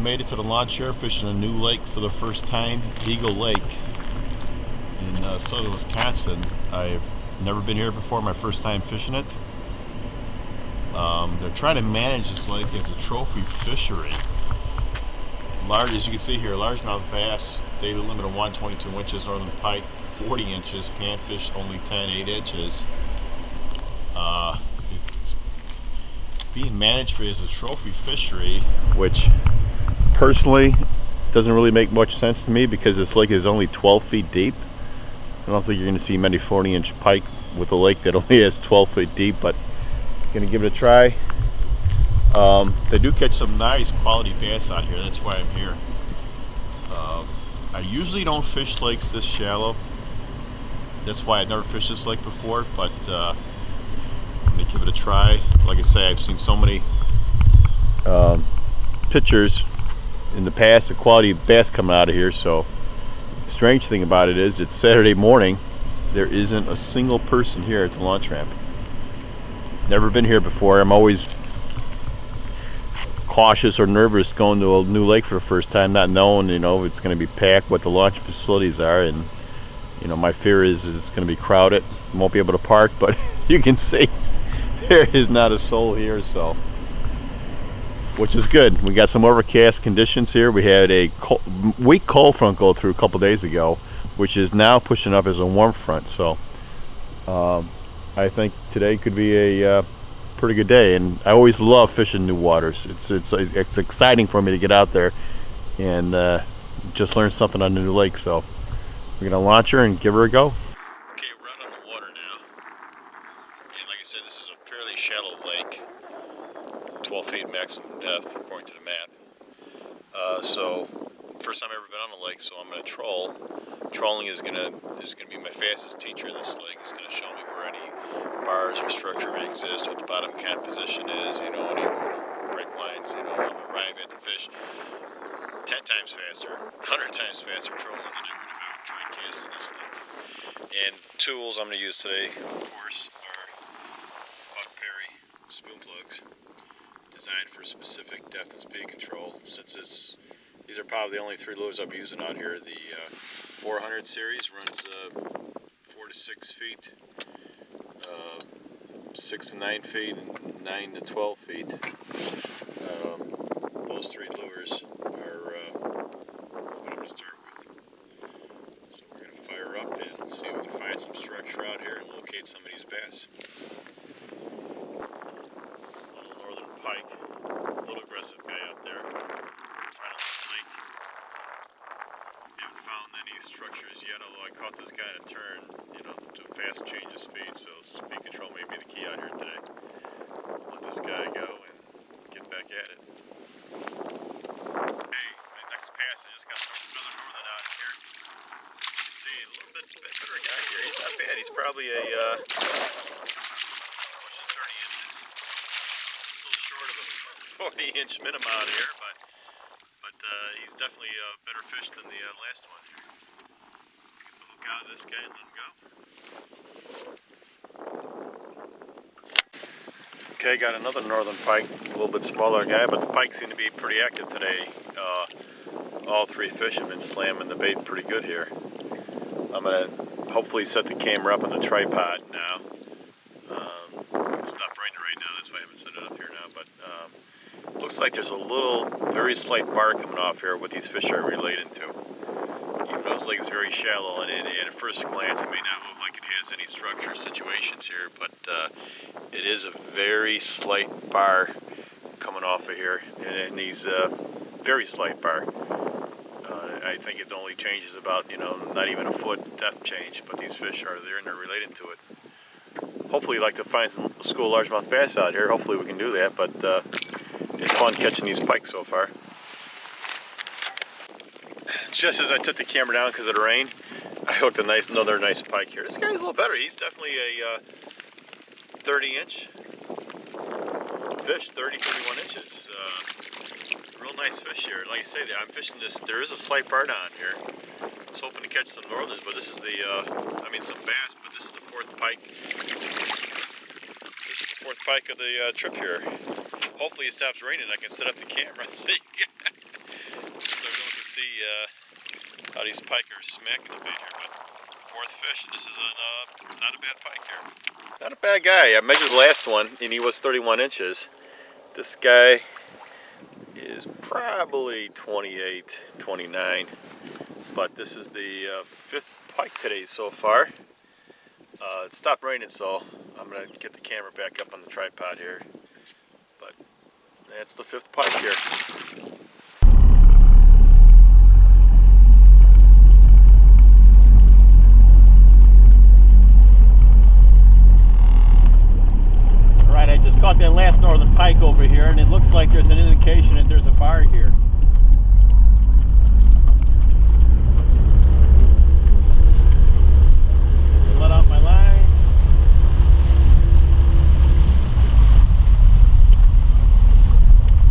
Made it to the launch here, fishing a new lake for the first time, Eagle Lake in southern Wisconsin. I've never been here before, my first time fishing it. They're trying to manage this lake as a trophy fishery. Large, as you can see here, largemouth bass, daily limit of 122 inches, northern pike 40 inches, panfish only 8 inches. It's being managed for as a trophy fishery, which personally doesn't really make much sense to me because this lake is only 12 feet deep. I don't think you're going to see many 40-inch pike with a lake that only has 12 feet deep, but I'm going to give it a try. They do catch some nice quality bass out here, that's why I'm here. I usually don't fish lakes this shallow. That's why I've never fished this lake before, but I'm going to give it a try. Like I say, I've seen so many pictures in the past of quality bass coming out of here. So the strange thing about it is it's Saturday morning. There isn't a single person here at the launch ramp. Never been here before. I'm always cautious or nervous going to a new lake for the first time, not knowing, if it's going to be packed, what the launch facilities are, and my fear is it's going to be crowded. Won't be able to park, but you can see there is not a soul here, so which is good. We got some overcast conditions here. We had a weak cold front go through a couple days ago, which is now pushing up as a warm front. So I think today could be a pretty good day, and I always love fishing new waters. It's exciting for me to get out there and just learn something on the new lake. So we're gonna launch her and give her a go. Okay, we're out on the water now, and like I said, this is a fairly shallow lake, 12 feet maximum depth according to the map. So first time I've ever been on a lake, so I'm gonna troll. Trolling is gonna be my fastest teacher in this lake. It's gonna show me where any bars or structure may exist, what the bottom composition is, any break lines, I'm gonna arrive at the fish 10 times faster, 100 times faster trolling than I would if I would try and cast in this lake. And tools I'm gonna use today, of course, are Buck Perry spoon plugs, designed for specific depth and speed control. Since these are probably the only 3 lures I'll be using out here. The 400 series runs 4 to 6 feet, 6 to 9 feet, and 9 to 12 feet. Those 3 lures are what I'm going to start with. So we're going to fire up and see if we can find some structure out here and locate some of these bass. Little northern pike, a little aggressive guy out there. Right on the lake. Haven't found any structures yet, although I caught this guy in a turn, to a fast change of speed, so speed control may be the key out here today. Let this guy go and get back at it. Okay, my next pass, I just got another northern out here. You can see a little bit better guy here. He's not bad. He's probably a pushing 30 inches. A little short of a 40-inch minimum out here, but he's definitely a better fish than the last one here. Look out at this guy and let him go. Okay, got another northern pike, a little bit smaller guy, but the pike seem to be pretty active today. All 3 fish have been slamming the bait pretty good here. I'm going to hopefully set the camera up on the tripod now. It's not raining right now, that's why I haven't set it up here now, but looks like there's a little, very slight bar coming off here what these fish are related to. Even though this lake is very shallow, and at first glance it may not look like it has any structure situations here, but it is a very slight bar coming off of here, and these very slight bar. I think it only changes about, not even a foot depth change, but these fish are there and they're related to it. Hopefully you'd like to find some school largemouth bass out here. Hopefully we can do that, but it's fun catching these pike so far. Just as I took the camera down because of the rain, I hooked another nice pike here. This guy's a little better. He's definitely a 30-inch fish, 31 inches. Real nice fish here. Like I say, I'm fishing this. There is a slight bar down here. I was hoping to catch some northerns, but this is some bass, but this is the 4th pike. This is the 4th pike of the trip here. Hopefully it stops raining. I can set up the camera so you can see how these pike are smacking the bait here, but fourth fish. This is not a bad pike here. Not a bad guy. I measured the last one and he was 31 inches. This guy is probably 28, 29, but this is the fifth pike today so far. It stopped raining, so I'm going to get the camera back up on the tripod here, but that's the fifth pike here. Alright, I just caught that last northern pike over here, and it looks like there's an indication that there's a bar here. Let out my line.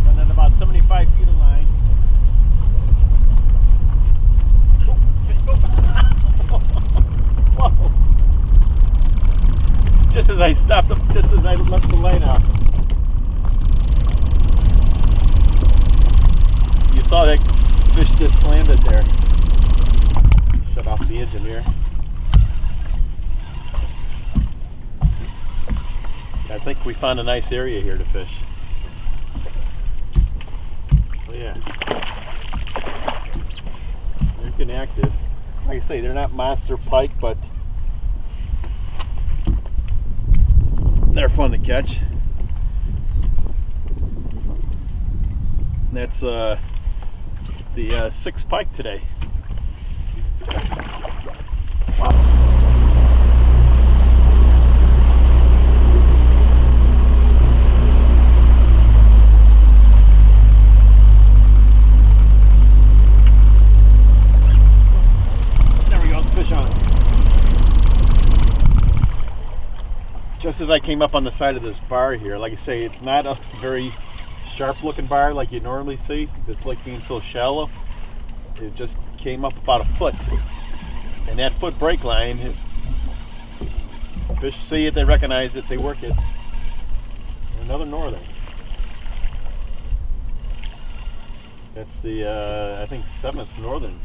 And then about 75 feet of line. Whoa. Just as I stopped, just as I left the line out. You saw that fish just landed there. Shut off the engine here. I think we found a nice area here to fish. Oh yeah. They're getting active. Like I say, they're not monster pike, but they're fun to catch. And that's the sixth pike today. Wow. Just as I came up on the side of this bar here, like I say, it's not a very sharp looking bar like you normally see. This lake being so shallow, it just came up about a foot. And that foot break line, fish see it, they recognize it, they work it. Another northern. That's the, I think, 7th northern.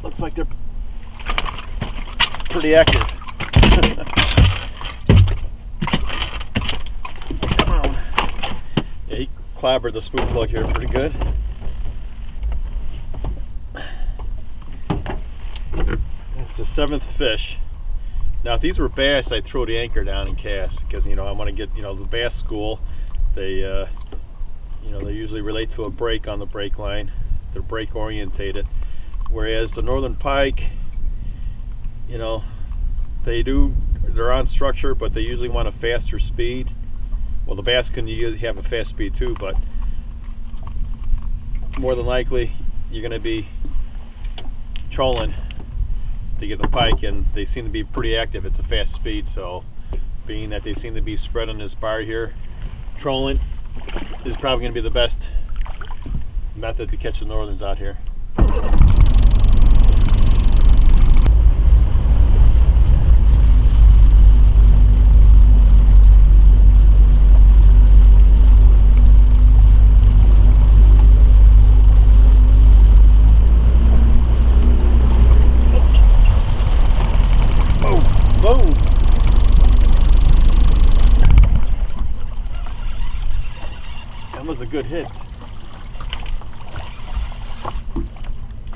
Looks like they're pretty active. Come on. Yeah, he clobbered the spoon plug here pretty good. It's the 7th fish. Now if these were bass, I'd throw the anchor down and cast, because I want to get the bass school. They they usually relate to a break on the break line. They're break orientated. Whereas the northern pike, they're on structure, but they usually want a faster speed. Well, the bass can usually have a fast speed too, but more than likely you're going to be trolling to get the pike, and they seem to be pretty active. It's a fast speed, so being that they seem to be spread on this bar here, trolling is probably going to be the best method to catch the northerns out here. Boom! That was a good hit.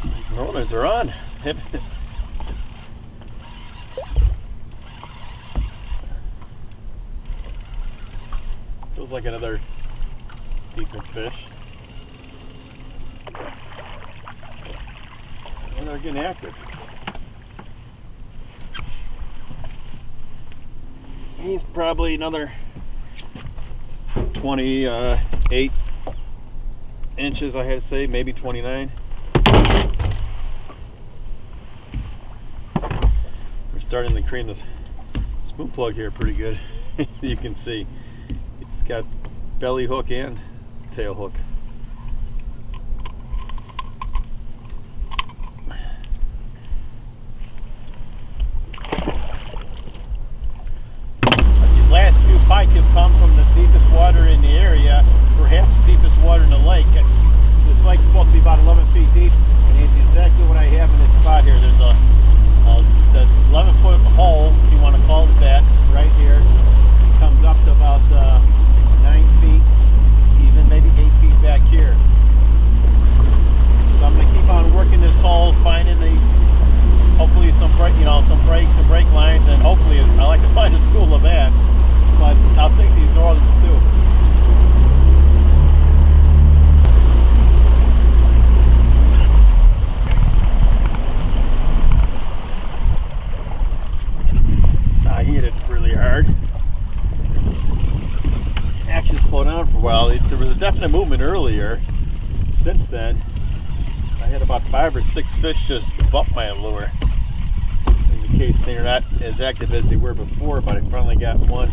These northerns are on. Feels like another decent fish. And they're getting active. He's probably another 28 inches, I had to say, maybe 29. We're starting to cream the spoon plug here pretty good. You can see it's got belly hook and tail hook. Pike have come from the deepest water in the area. on for a while. There was a definite movement earlier. Since then, I had about 5 or 6 fish just bump my lure. In the case they're not as active as they were before, but I finally got one.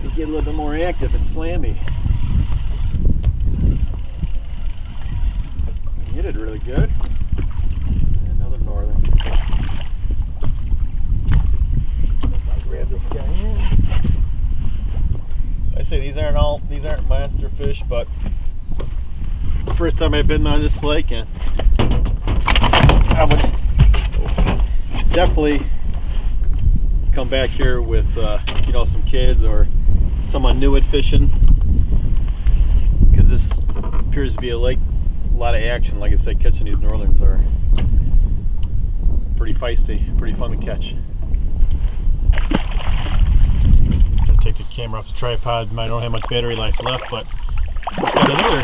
They get a little bit more active and slammy. I hit it really good. Another northern. I'll grab this guy in. I say these aren't monster fish, but first time I've been on this lake, and I would definitely come back here with some kids or someone new at fishing, because this appears to be a lake, a lot of action. Like I said, catching these northerns are pretty feisty, pretty fun to catch. Gotta take the camera off the tripod. I don't have much battery life left, but it's got another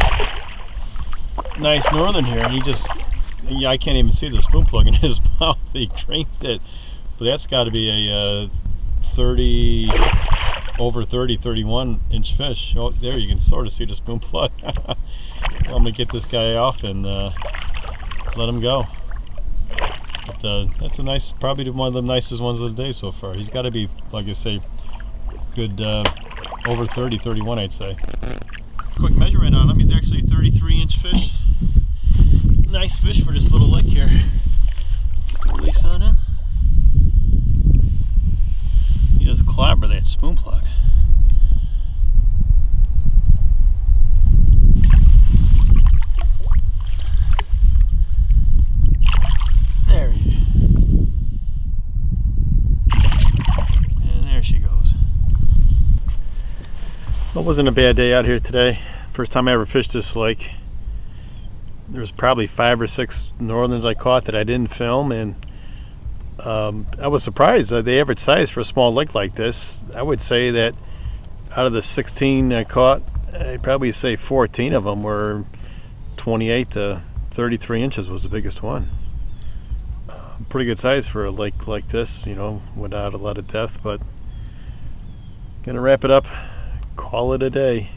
nice northern here, and I can't even see the spoon plug in his mouth. He cranked it, but that's got to be a 31 inch fish. Oh, there you can sort of see the spoon plug. Well, I'm gonna get this guy off and let him go. But that's a nice, probably one of the nicest ones of the day so far. He's got to be, like I say, good over 30, 31, I'd say. Quick measurement on him. He's actually a 33 inch fish. Nice fish for this little lake here. Get the release on him. He does clobber that spoon plug. There he is. And there she goes. Well, it wasn't a bad day out here today. First time I ever fished this lake. There was probably 5 or 6 northerns I caught that I didn't film, and I was surprised that the average size for a small lake like this, I would say that out of the 16 I caught, I'd probably say 14 of them were 28 to 33 inches was the biggest one. Pretty good size for a lake like this, without a lot of depth. But gonna wrap it up, call it a day.